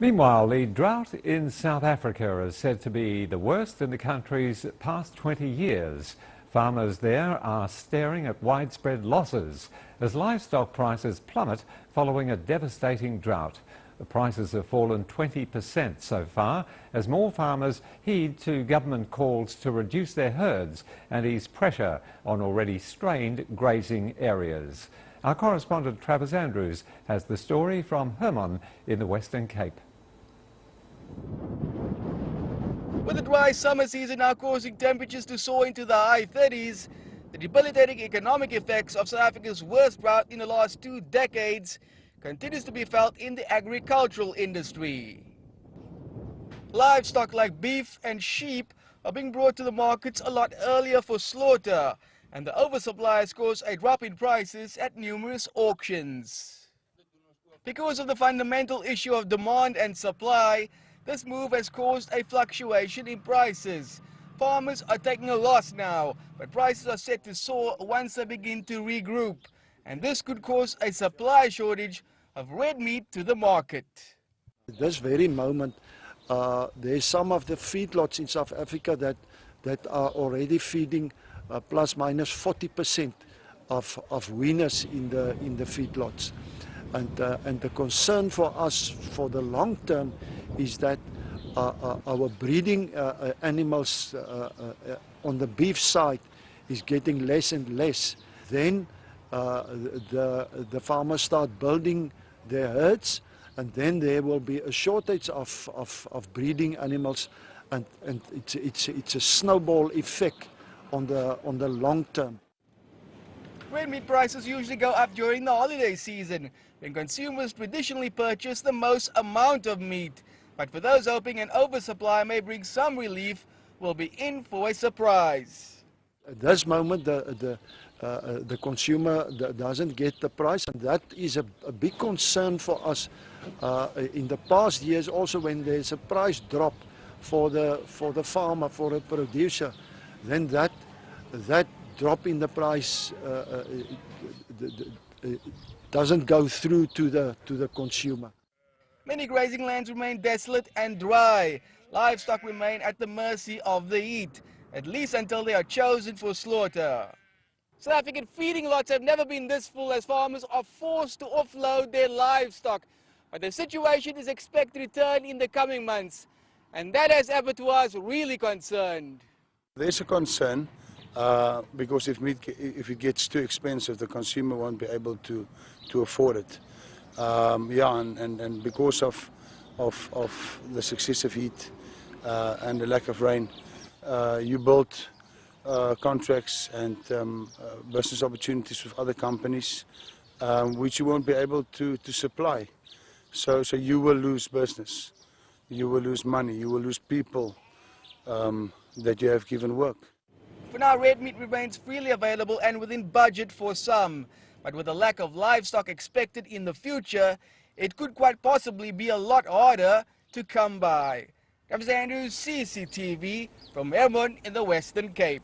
Meanwhile, the drought in South Africa is said to be the worst in the country's past 20 years. Farmers there are staring at widespread losses as livestock prices plummet following a devastating drought. The prices have fallen 20% so far as more farmers heed to government calls to reduce their herds and ease pressure on already strained grazing areas. Our correspondent Travis Andrews has the story from Hermon in the Western Cape. With the dry summer season now causing temperatures to soar into the high 30s, the debilitating economic effects of South Africa's worst drought in the last 2 decades continues to be felt in the agricultural industry. Livestock like beef and sheep are being brought to the markets a lot earlier for slaughter, and the oversupply has caused a drop in prices at numerous auctions. Because of the fundamental issue of demand and supply, this move has caused a fluctuation in prices. Farmers are taking a loss now, but prices are set to soar once they begin to regroup. And this could cause a supply shortage of red meat to the market. At this very moment, there's some of the feedlots in South Africa that are already feeding plus minus 40% of weaners in the feedlots. And the concern for us for the long term is that our breeding animals on the beef side is getting less and less. Then the farmers start building their herds, and then there will be a shortage of breeding animals, and it's a snowball effect on the long term. Red meat prices usually go up during the holiday season, when consumers traditionally purchase the most amount of meat. But for those hoping an oversupply may bring some relief, we'll be in for a surprise. At this moment, the consumer doesn't get the price, and that is a big concern for us. In the past years, also when there's a price drop for the farmer, for a producer, then that drop in the price doesn't go through to the consumer. Many grazing lands remain desolate and dry. Livestock remain at the mercy of the heat, at least until they are chosen for slaughter. South African feeding lots have never been this full as farmers are forced to offload their livestock. But the situation is expected to turn in the coming months, and that has abattoirs really concerned. There's a concern because if it gets too expensive, the consumer won't be able to afford it. And because of the successive heat and the lack of rain, you build contracts and business opportunities with other companies which you won't be able to supply. So you will lose business, you will lose money, you will lose people that you have given work. For now, red meat remains freely available and within budget for some. But with a lack of livestock expected in the future, it could quite possibly be a lot harder to come by. Travis Andrews, CCTV, from Hermon in the Western Cape.